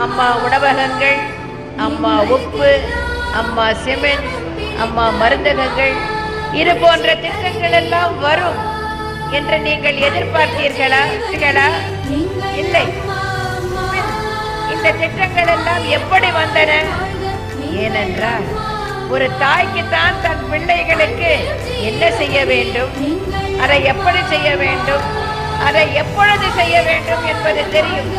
அம்மா உணவகங்கள், அம்மா உப்பு, அம்மா சிமெண்ட், அம்மா மருந்தகங்கள், இது போன்ற திட்டங்கள் எல்லாம் வரும் என்று நீங்கள் எதிர்பார்த்தீர்களா? இல்லை. இந்த திட்டங்கள் எல்லாம் எப்படி வந்தன? ஏனென்றால் ஒரு தாய்க்குத்தான் தன் பிள்ளைகளுக்கு என்ன செய்ய வேண்டும், அதை எப்படி செய்ய வேண்டும், அதை எப்பொழுது செய்ய வேண்டும் என்பது தெரியும்.